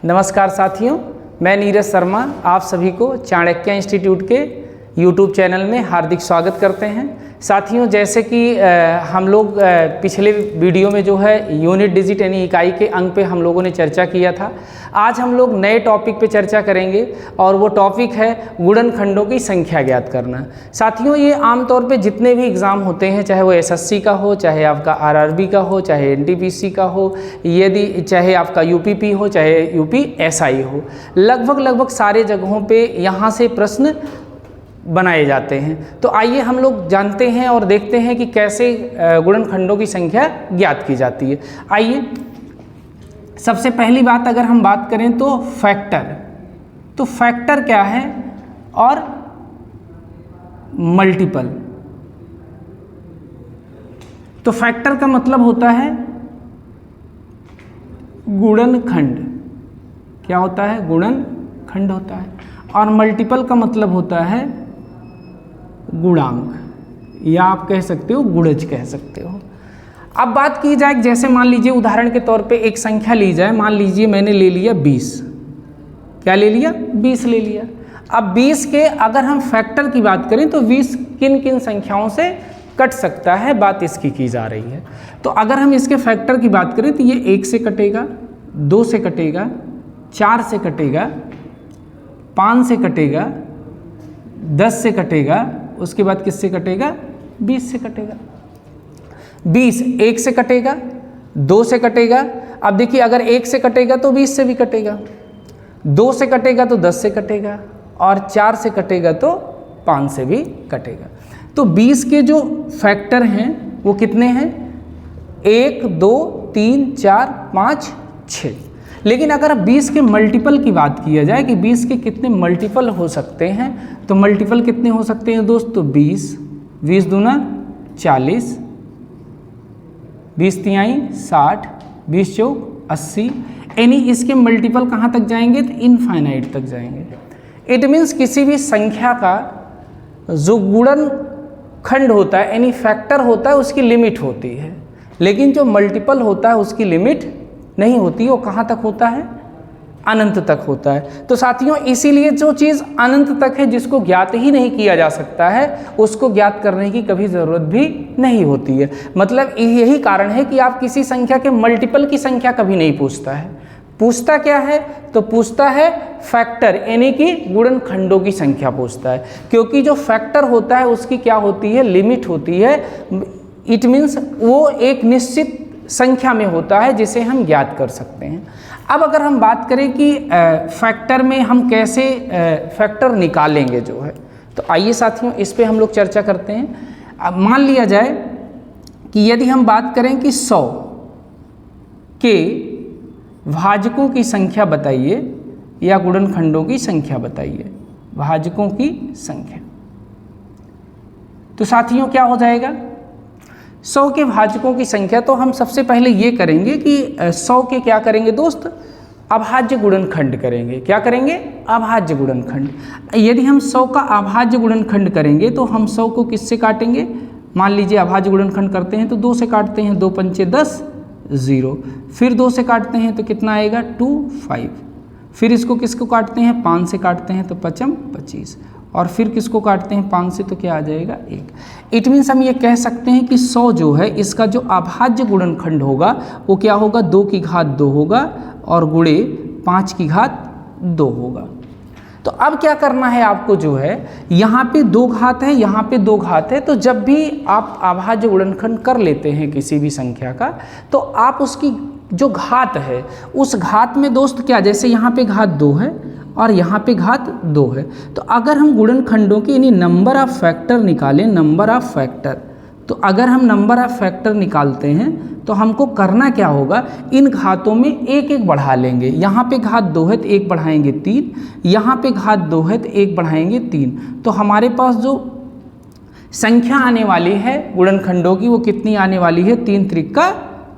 नमस्कार साथियों, मैं नीरज शर्मा आप सभी को चाणक्य इंस्टीट्यूट के YouTube चैनल में हार्दिक स्वागत करते हैं। साथियों, जैसे कि हम लोग पिछले वीडियो में जो है यूनिट डिजिट यानी इकाई के अंक पे हम लोगों ने चर्चा किया था। आज हम लोग नए टॉपिक पे चर्चा करेंगे और वो टॉपिक है गुणनखंडों की संख्या ज्ञात करना। साथियों, ये आमतौर पे जितने भी एग्ज़ाम होते हैं, चाहे वो एसएससी का हो, चाहे आपका आरआरबी का हो, चाहे एनटीपीसी का हो, यदि चाहे आपका यूपीपी हो, चाहे यूपीएसआई हो, लगभग सारे जगहों पे यहाँ से प्रश्न बनाए जाते हैं। तो आइए हम लोग जानते हैं और देखते हैं कि कैसे गुणनखंडों की संख्या ज्ञात की जाती है। आइए, सबसे पहली बात अगर हम बात करें तो फैक्टर क्या है और मल्टीपल। तो फैक्टर का मतलब होता है गुणनखंड। क्या होता है? गुणनखंड होता है। और मल्टीपल का मतलब होता है गुणांक, या आप कह सकते हो गुणज कह सकते हो। अब बात की जाए, जैसे मान लीजिए उदाहरण के तौर पे एक संख्या ली जाए। मान लीजिए मैंने ले लिया 20। क्या ले लिया? 20 ले लिया। अब 20 के अगर हम फैक्टर की बात करें तो 20 किन किन संख्याओं से कट सकता है, बात इसकी की जा रही है। तो अगर हम इसके फैक्टर की बात करें तो ये 1 से कटेगा, 2 से कटेगा, 4 से कटेगा, 5 से कटेगा, 10 से कटेगा, उसके बाद किससे कटेगा? 20 से कटेगा। 20 1 से कटेगा, 2 से कटेगा। अब देखिए, अगर 1 से कटेगा तो 20 से भी कटेगा, 2 से कटेगा तो 10 से कटेगा, और 4 से कटेगा तो 5 से भी कटेगा। तो 20 के जो फैक्टर हैं वो कितने हैं? 1 2 3 4 5 6। लेकिन अगर 20 के मल्टीपल की बात किया जाए कि 20 के कितने मल्टीपल हो सकते हैं, तो मल्टीपल कितने हो सकते हैं दोस्तों? 20 दूना 40, 20 तिहाई 60, 20 चौक 80। यानी इसके मल्टीपल कहाँ तक जाएंगे? तो इनफाइनाइट तक जाएंगे। इट मीन्स किसी भी संख्या का जो गुणनखंड होता है यानी फैक्टर होता है उसकी लिमिट होती है, लेकिन जो मल्टीपल होता है उसकी लिमिट नहीं होती। वो कहाँ तक होता है? अनंत तक होता है। तो साथियों, इसीलिए जो चीज़ अनंत तक है, जिसको ज्ञात ही नहीं किया जा सकता है, उसको ज्ञात करने की कभी ज़रूरत भी नहीं होती है। मतलब यही कारण है कि आप किसी संख्या के मल्टीपल की संख्या कभी नहीं पूछता है। पूछता क्या है? तो पूछता है फैक्टर यानी कि गुणनखंडों की संख्या पूछता है। क्योंकि जो फैक्टर होता है उसकी क्या होती है? लिमिट होती है। इट मीन्स वो एक निश्चित संख्या में होता है जिसे हम ज्ञात कर सकते हैं। अब अगर हम बात करें कि फैक्टर में हम कैसे फैक्टर निकालेंगे जो है, तो आइए साथियों इस पे हम लोग चर्चा करते हैं। अब मान लिया जाए कि यदि हम बात करें कि 100 के भाजकों की संख्या बताइए या गुणनखंडों की संख्या बताइए। भाजकों की संख्या, तो साथियों क्या हो जाएगा? 100 के भाजकों की संख्या, तो हम सबसे पहले ये करेंगे कि 100 के क्या करेंगे दोस्त? अभाज्य गुणनखंड करेंगे। क्या करेंगे? अभाज्य गुणनखंड। यदि हम 100 का अभाज्य गुणनखंड करेंगे तो हम 100 को किससे काटेंगे? मान लीजिए अभाज्य गुणनखंड करते हैं तो 2 से काटते हैं, 2 पंचे 10 0। फिर 2 से काटते हैं तो कितना आएगा? 2 5। फिर इसको किसको काटते हैं? 5 से काटते हैं तो 5 25। और फिर किसको काटते हैं? 5 से, तो क्या आ जाएगा? 1। इट मीन्स हम ये कह सकते हैं कि 100 जो है इसका जो अभाज्य गुणनखंड होगा वो क्या होगा? 2 की घात 2 होगा और गुणे 5 की घात 2 होगा। तो अब क्या करना है आपको? जो है यहाँ पे 2 घात है, यहाँ पे 2 घात है। तो जब भी आप अभाज्य गुणनखंड कर लेते हैं किसी भी संख्या का, तो आप उसकी जो घात है उस घात में दोस्त क्या, जैसे यहाँ पे घात 2 है और यहाँ पे घात 2 है, तो अगर हम गुणनखंडों की यानी नंबर ऑफ फैक्टर निकालें, नंबर ऑफ फैक्टर, तो अगर हम नंबर ऑफ फैक्टर निकालते हैं तो हमको करना क्या होगा? इन घातों में एक एक बढ़ा लेंगे। यहाँ पे घात 2 है तो 1 बढ़ाएंगे 3, यहाँ पे घात 2 है तो 1 बढ़ाएंगे 3। तो हमारे पास जो संख्या आने वाली है गुणनखंडों की वो कितनी आने वाली है? 3 त्रिका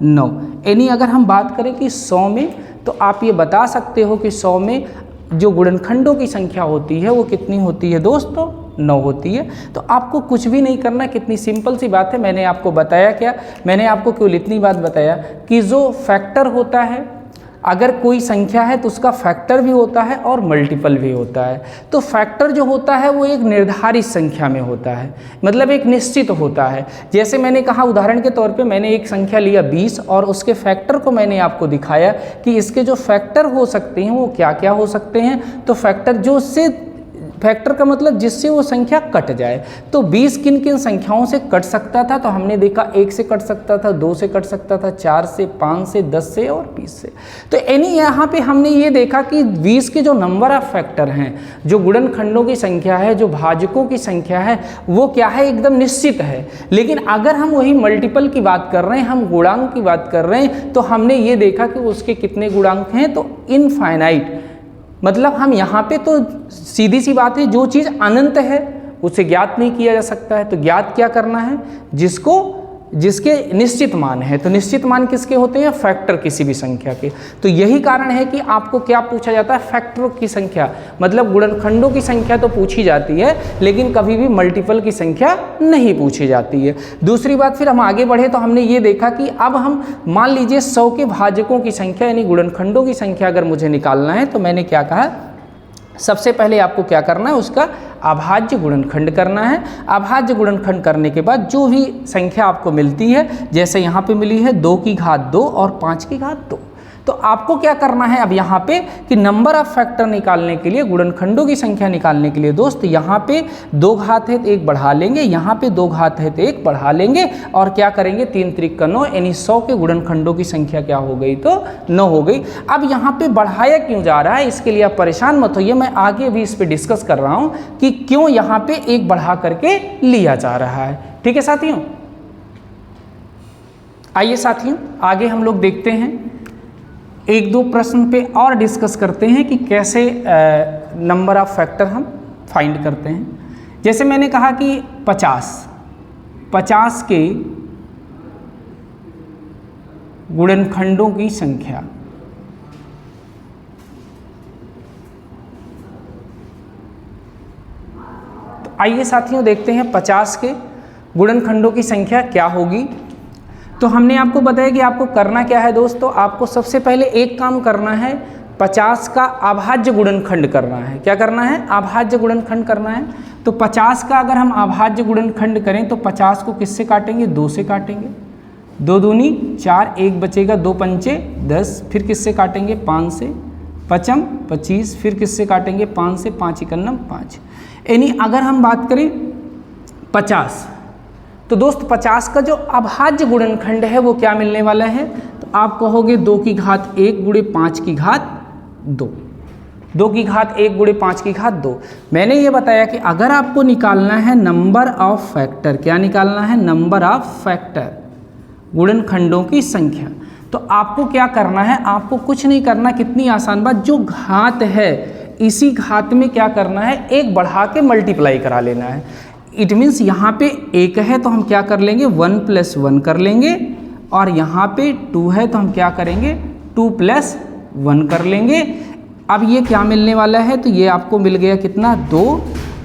9। यानी अगर हम बात करें कि 100 में, तो आप ये बता सकते हो कि 100 में जो गुणनखंडों की संख्या होती है वो कितनी होती है दोस्तों? 9 होती है। तो आपको कुछ भी नहीं करना, कितनी सिंपल सी बात है। मैंने आपको बताया क्या? मैंने आपको केवल इतनी बात बताया कि जो फैक्टर होता है अगर कोई संख्या है तो उसका फैक्टर भी होता है और मल्टीपल भी होता है। तो फैक्टर जो होता है वो एक निर्धारित संख्या में होता है, मतलब एक निश्चित होता है। जैसे मैंने कहा उदाहरण के तौर पे मैंने एक संख्या लिया 20 और उसके फैक्टर को मैंने आपको दिखाया कि इसके जो फैक्टर हो सकते हैं वो क्या क्या हो सकते हैं। तो फैक्टर जो उससे फैक्टर का मतलब जिससे वो संख्या कट जाए। तो 20 किन किन संख्याओं से कट सकता था, तो हमने देखा 1 से कट सकता था, 2 से कट सकता था, 4 से, 5 से, 10 से और 20 से। तो यानी यहाँ पे हमने ये देखा कि 20 के जो नंबर ऑफ फैक्टर हैं, जो गुणनखंडों की संख्या है, जो भाजकों की संख्या है, वो क्या है, एकदम निश्चित है। लेकिन अगर हम वही मल्टीपल की बात कर रहे हैं, हम गुणांक की बात कर रहे हैं, तो हमने ये देखा कि उसके कितने गुणांक हैं, तो इनफाइनाइट। मतलब हम यहाँ पे तो सीधी सी बात है, जो चीज़ अनंत है उसे ज्ञात नहीं किया जा सकता है। तो ज्ञात क्या करना है, जिसके निश्चित मान है। तो निश्चित मान किसके होते हैं, फैक्टर किसी भी संख्या के। तो यही कारण है कि आपको क्या पूछा जाता है, फैक्टरों की संख्या, मतलब गुणनखंडों की संख्या तो पूछी जाती है, लेकिन कभी भी मल्टीपल की संख्या नहीं पूछी जाती है। दूसरी बात, फिर हम आगे बढ़े तो हमने ये देखा कि अब हम मान लीजिए 100 के भाजकों की संख्या यानी गुणनखंडों की संख्या अगर मुझे निकालना है, तो मैंने क्या कहा, सबसे पहले आपको क्या करना है, उसका अभाज्य गुणनखंड करना है। अभाज्य गुणनखंड करने के बाद जो भी संख्या आपको मिलती है, जैसे यहाँ पे मिली है 2 की घात 2 और 5 की घात 2, तो आपको क्या करना है अब यहाँ पे कि नंबर ऑफ फैक्टर निकालने के लिए, गुणनखंडों की संख्या निकालने के लिए दोस्त, यहाँ पे 2 घात है तो 1 बढ़ा लेंगे, यहाँ पे 2 घात है तो 1 बढ़ा लेंगे और क्या करेंगे, 3 त्रिक का 9, यानी 100 के गुणनखंडों की संख्या क्या हो गई, तो 9 हो गई। अब यहाँ पे बढ़ाया क्यों जा रहा है, इसके लिए आप परेशान मत होइए, मैं आगे भी इस पर डिस्कस कर रहा हूँ कि क्यों यहाँ पे 1 बढ़ा करके लिया जा रहा है। ठीक है साथियों, आइए साथियों आगे हम लोग देखते हैं, एक दो प्रश्न पे और डिस्कस करते हैं कि कैसे नंबर ऑफ फैक्टर हम फाइंड करते हैं। जैसे मैंने कहा कि 50 के गुणनखंडों की संख्या, तो आइए साथियों देखते हैं 50 के गुणनखंडों की संख्या क्या होगी। तो हमने आपको बताया कि आपको करना क्या है दोस्तों, आपको सबसे पहले एक काम करना है, 50 का अभाज्य गुणनखंड करना है। क्या करना है, अभाज्य गुणनखंड करना है। तो 50 का अगर हम अभाज्य गुणनखंड करें तो 50 को किससे काटेंगे, 2 से काटेंगे, 2 दूनी 4, 1 बचेगा, 2 पंचे 10, फिर किससे काटेंगे, 5 से, 5 25, फिर किससे काटेंगे, 5 से, 5 एकन्नम 5। यानी अगर हम बात करें 50, तो दोस्त 50 का जो अभाज्य गुणनखंड है वो क्या मिलने वाला है, तो आप कहोगे 2 की घात 1 गुणे 5 की घात 2, 2 की घात 1 गुणे 5 की घात 2। मैंने ये बताया कि अगर आपको निकालना है नंबर ऑफ फैक्टर, क्या निकालना है, नंबर ऑफ फैक्टर, गुणनखंडों की संख्या, तो आपको क्या करना है, आपको कुछ नहीं करना, कितनी आसान बात, जो घात है इसी घात में क्या करना है, 1 बढ़ा के मल्टीप्लाई करा लेना है। इट मीन्स यहाँ पे 1 है तो हम क्या कर लेंगे, 1 + 1 कर लेंगे, और यहाँ पे 2 है तो हम क्या करेंगे, 2 + 1 कर लेंगे। अब ये क्या मिलने वाला है, तो ये आपको मिल गया कितना, 2,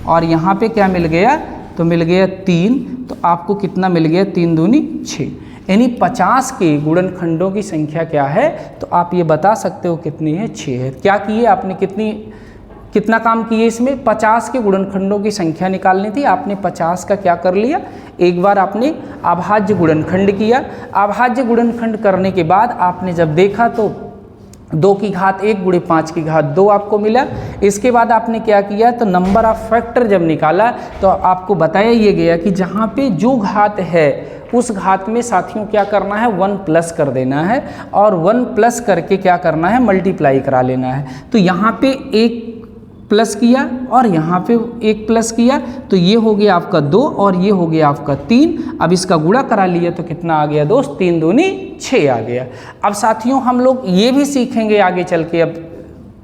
और यहाँ पे क्या मिल गया, तो मिल गया 3, तो आपको कितना मिल गया, 3 दूनी 6, यानी 50 के गुणनखंडों की संख्या क्या है, तो आप ये बता सकते हो कितनी है, 6 है। क्या किए आपने, कितना काम किए इसमें, 50 के गुणनखंडों की संख्या निकालनी थी, आपने 50 का क्या कर लिया, एक बार आपने अभाज्य गुणनखंड किया। अभाज्य गुणनखंड करने के बाद आपने जब देखा तो 2 की घात 1 गुणे 5 की घात 2 आपको मिला। इसके बाद आपने क्या किया, तो नंबर ऑफ फैक्टर जब निकाला तो आपको बताया ये गया कि जहाँ पे जो घात है उस घात में साथियों क्या करना है, 1 प्लस कर देना है, और 1 प्लस करके क्या करना है, मल्टीप्लाई करा लेना है। तो यहाँ पे 1 प्लस किया और यहाँ पे 1 प्लस किया, तो ये हो गया आपका 2 और ये हो गया आपका 3। अब इसका गुणा करा लिया तो कितना आ गया दोस्त, 3 दूनी 6 आ गया। अब साथियों हम लोग ये भी सीखेंगे आगे चल के, अब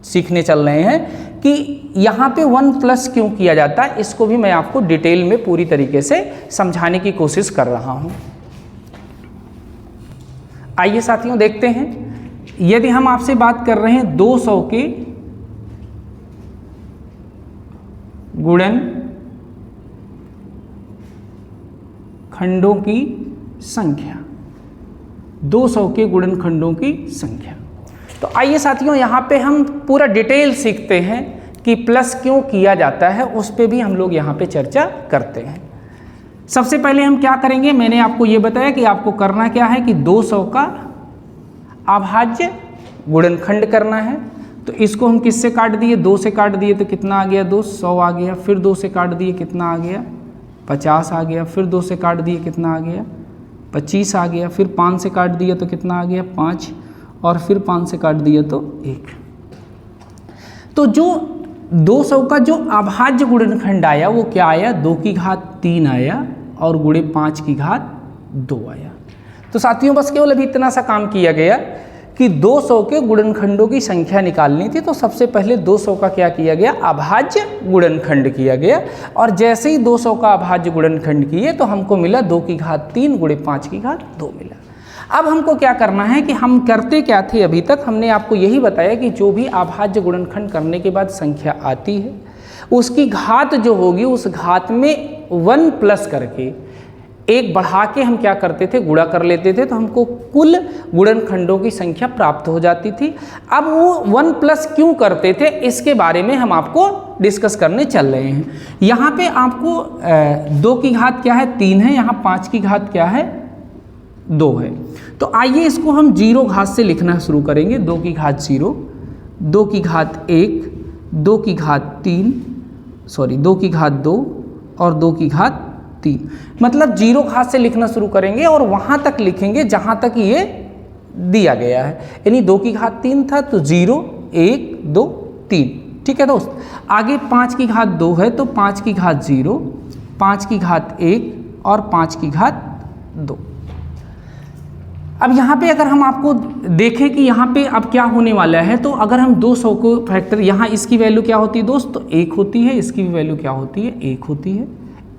सीखने चल रहे हैं कि यहाँ पे 1 प्लस क्यों किया जाता है, इसको भी मैं आपको डिटेल में पूरी तरीके से समझाने की कोशिश कर रहा हूँ। आइए साथियों देखते हैं, यदि हम आपसे बात कर रहे हैं 200 के गुणनखंडों की संख्या, 200 के गुणनखंडों की संख्या, तो आइए साथियों यहाँ पे हम पूरा डिटेल सीखते हैं कि प्लस क्यों किया जाता है, उस पे भी हम लोग यहाँ पे चर्चा करते हैं। सबसे पहले हम क्या करेंगे, मैंने आपको ये बताया कि आपको करना क्या है कि 200 का अभाज्य गुणनखंड करना है। तो इसको हम किससे काट दिए, 2 से काट दिए तो कितना आ गया, 200 आ गया। फिर 2 से काट दिए कितना आ गया, 50 आ गया। फिर 2 से काट दिए कितना आ गया, 25 आ गया। फिर 5 से काट दिया तो कितना आ गया, 5। और फिर 5 से काट दिया तो 1। तो जो 200 का जो अभाज्य गुणनखंड आया वो क्या आया, 2 की घात 3 आया और गुणे 5 की घात 2 आया। तो साथियों बस केवल अभी इतना सा काम किया गया कि 200 के गुणनखंडों की संख्या निकालनी थी। तो सबसे पहले 200 का क्या किया गया, अभाज्य गुणनखंड किया गया। और जैसे ही 200 का अभाज्य गुणनखंड किए तो हमको मिला 2 की घात 3 गुणे 5 की घात 2 मिला। अब हमको क्या करना है कि हम करते क्या थे, अभी तक हमने आपको यही बताया कि जो भी अभाज्य गुणनखंड करने के बाद संख्या आती है उसकी घात जो होगी उस घात में 1 प्लस करके एक बढ़ा के हम क्या करते थे, गुणा कर लेते थे। तो हमको कुल गुणनखंडों की संख्या प्राप्त हो जाती थी। अब वो 1 प्लस क्यों करते थे इसके बारे में हम आपको डिस्कस करने चल रहे हैं। यहाँ पे आपको 2 की घात क्या है, 3 है। यहाँ 5 की घात क्या है, 2 है। तो आइए इसको हम 0 घात से लिखना शुरू करेंगे। 2 की घात 0, 2 की घात 1, 2 की घात 3, 2 की घात 2 और 2 की घात 3। मतलब 0 घात से लिखना शुरू करेंगे और वहाँ तक लिखेंगे जहाँ तक ये दिया गया है। यानी 2 की घात 3 था तो 0, 1, 2, 3। ठीक है दोस्त। आगे 5 की घात 2 है तो 5 की घात 0, 5 की घात 1 और 5 की घात 2। अब यहाँ पे अगर हम आपको देखें कि यहाँ पे अब क्या होने वाला है, तो अगर हम 200 को फैक्टर, यहाँ इसकी वैल्यू क्या होती है दोस्त, तो 1 होती है। इसकी भी वैल्यू क्या होती है, 1 होती है।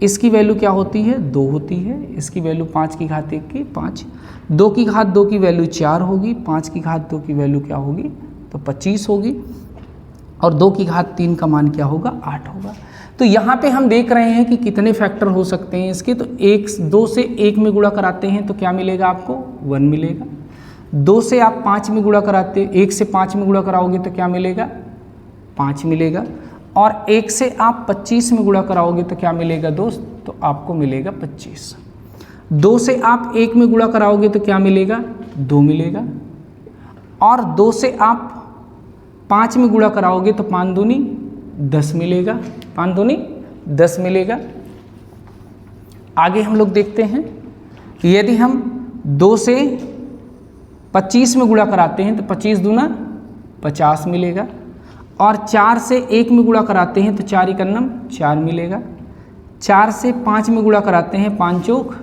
इसकी वैल्यू क्या होती है, 2 होती है। इसकी वैल्यू 5 की घात 1 की 5। 2 की घात 2 की वैल्यू 4 होगी। 5 की घात 2 की वैल्यू क्या होगी, तो 25 होगी। और 2 की घात 3 का मान क्या होगा, 8 होगा। तो यहाँ पे हम देख रहे हैं कि कितने फैक्टर हो सकते हैं इसके। तो 2 से 1 में गुणा कराते हैं तो क्या मिलेगा आपको, 1 मिलेगा। 2 से आप 5 में गुणा कराते, 1 से 5 में गुणा कराओगे तो क्या मिलेगा, 5 मिलेगा। और 1 से आप 25 में गुणा कराओगे तो क्या मिलेगा दोस्त, तो आपको मिलेगा 25। 2 से आप 1 में गुणा कराओगे तो क्या मिलेगा, 2 मिलेगा। और 2 से आप 5 में गुणा कराओगे तो 5 दूनी 10 मिलेगा। 5 दूनी 10 मिलेगा। आगे हम लोग देखते हैं कि यदि हम 2 से 25 में गुणा कराते हैं तो 25 दूना 50 मिलेगा। और 4 से 1 में गुणा कराते हैं तो 4 एकन्नम 4 मिलेगा। 4 से 5 में गुणा कराते हैं 5 चौक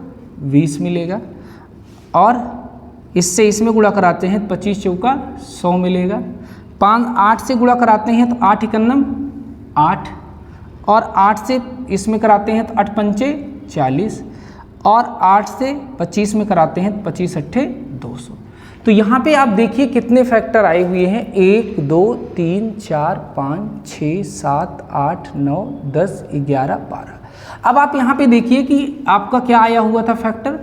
20 मिलेगा। और इससे इसमें गुणा कराते हैं तो 25 चौका 100 मिलेगा। 8 से गुणा कराते हैं तो 8 एकन्नम 8। और 8 से इसमें कराते हैं तो 8 पंचे 40। और 8 से 25 में कराते हैं तो 25 अट्ठे 200। तो यहाँ पे आप देखिए कितने फैक्टर आए हुए हैं, 1, 2, 3, 4, 5, 6, 7, 8, 9, 10, 11, 12। अब आप यहाँ पे देखिए कि आपका क्या आया हुआ था फैक्टर,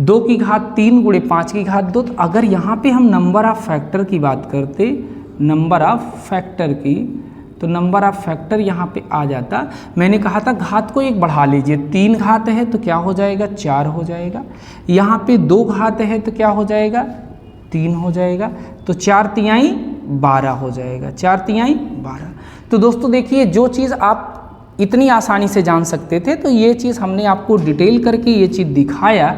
2 की घात 3 गुणे 5 की घात 2। तो अगर यहाँ पे हम नंबर ऑफ फैक्टर की बात करते, नंबर ऑफ फैक्टर की, तो नंबर ऑफ फैक्टर यहाँ पे आ जाता। मैंने कहा था घात को एक बढ़ा लीजिए। 3 घात है तो क्या हो जाएगा, 4 हो जाएगा। यहाँ पे 2 घात है तो क्या हो जाएगा, 3 हो जाएगा। तो 4 तिहाई 12 हो जाएगा। 4 तिहाई 12। तो दोस्तों देखिए, जो चीज़ आप इतनी आसानी से जान सकते थे तो ये चीज़ हमने आपको डिटेल करके ये चीज़ दिखाया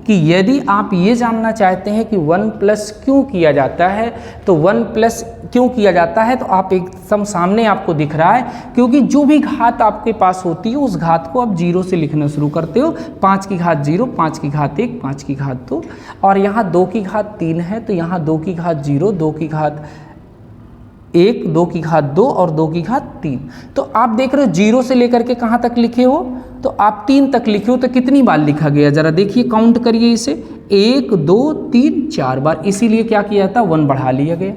कि यदि आप ये जानना चाहते हैं कि 1 प्लस क्यों किया जाता है, तो 1 प्लस क्यों किया जाता है तो आप एकदम सामने आपको दिख रहा है, क्योंकि जो भी घात आपके पास होती है उस घात को आप 0 से लिखना शुरू करते हो। 5 की घात 0, 5 की घात 1, 5 की घात 2। और यहाँ 2 की घात 3 है तो यहाँ 2 की घात 0, 2 की घात 1, 2 की घात 2 और 2 की घात 3। तो आप देख रहे हो 0 से लेकर के कहाँ तक लिखे हो, तो आप 3 तक लिखे हो। तो कितनी बार लिखा गया, जरा देखिए, काउंट करिए इसे, 1, 2, 3, 4 बार। इसीलिए क्या किया था, 1 बढ़ा लिया गया।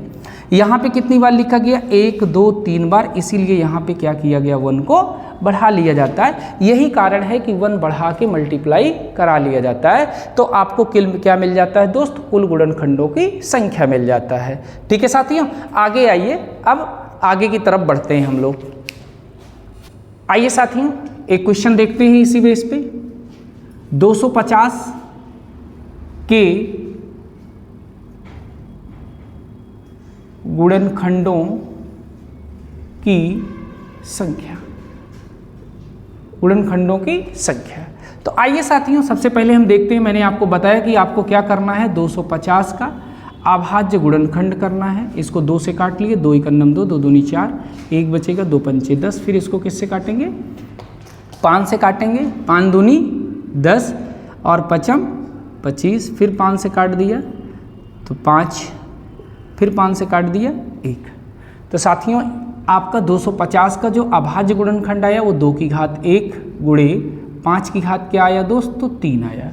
यहाँ पे कितनी बार लिखा गया, 1 2 3 बार, इसीलिए यहाँ पे क्या किया गया, 1 को बढ़ा लिया जाता है। यही कारण है कि 1 बढ़ा के मल्टीप्लाई करा लिया जाता है, तो आपको क्या मिल जाता है दोस्त, कुल गुणनखंडों की संख्या मिल जाता है। ठीक है साथियों, आगे आइए, अब आगे की तरफ बढ़ते हैं हम लोग। आइए साथियों, एक क्वेश्चन देखते हैं इसी बेस पे। 250 के गुणनखंडों की संख्या, गुणनखंडों की संख्या। तो आइए साथियों, सबसे पहले हम देखते हैं, मैंने आपको बताया कि आपको क्या करना है, 250 का अभाज्य गुणनखंड करना है। इसको 2 से काट लिए, 2 × 2 2 दूनी 4, 1 बचेगा, 2 पंचे 10। फिर इसको किससे काटेंगे, 5 से काटेंगे, 5 दूनी 10 और 5 25। फिर 5 से काट दिया तो 5, फिर 5 से काट दिया 1। तो साथियों, आपका 250 का जो अभाज्य गुणनखंड आया वो 2 की घात 1 गुणे 5 की घात क्या आया दोस्त, तो 3 आया।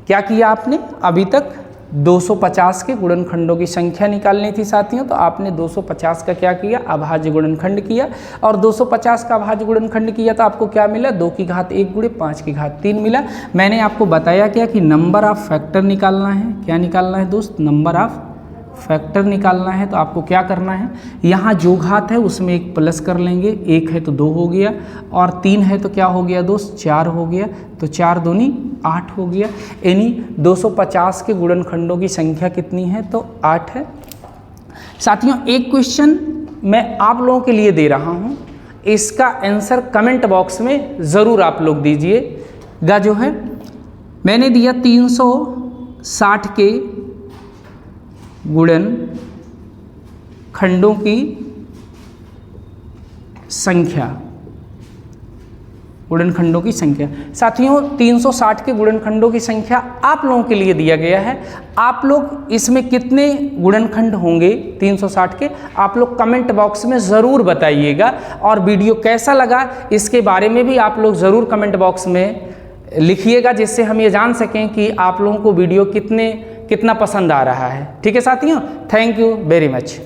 क्या किया आपने, अभी तक 250 के गुणनखंडों की संख्या निकालनी थी साथियों, तो आपने 250 का क्या किया, अभाज्य गुणनखंड किया, और 250 का अभाज्य गुणनखंड किया तो आपको क्या मिला, 2 की घात 1 गुणे 5 की घात 3 मिला। मैंने आपको बताया क्या कि नंबर ऑफ फैक्टर निकालना है। क्या निकालना है दोस्त, नंबर ऑफ फैक्टर निकालना है। तो आपको क्या करना है, यहाँ जो घात है उसमें एक प्लस कर लेंगे, 1 है तो 2 हो गया, और 3 है तो क्या हो गया दोस्त, 4 हो गया, तो 4 दूनी 8 हो गया। यानी 250 के गुणनखंडों की संख्या कितनी है, तो 8 है। साथियों, एक क्वेश्चन मैं आप लोगों के लिए दे रहा हूँ, इसका आंसर कमेंट बॉक्स में ज़रूर आप लोग दीजिएगा। जो है मैंने दिया 360 के गुणनखंडों की संख्या, गुणनखंडों की संख्या। साथियों, 360 के गुणनखंडों की संख्या आप लोगों के लिए दिया गया है। आप लोग इसमें कितने गुणनखंड होंगे 360 के, आप लोग कमेंट बॉक्स में ज़रूर बताइएगा। और वीडियो कैसा लगा इसके बारे में भी आप लोग ज़रूर कमेंट बॉक्स में लिखिएगा, जिससे हम ये जान सकें कि आप लोगों को वीडियो कितना पसंद आ रहा है। ठीक है साथियों, थैंक यू वेरी मच।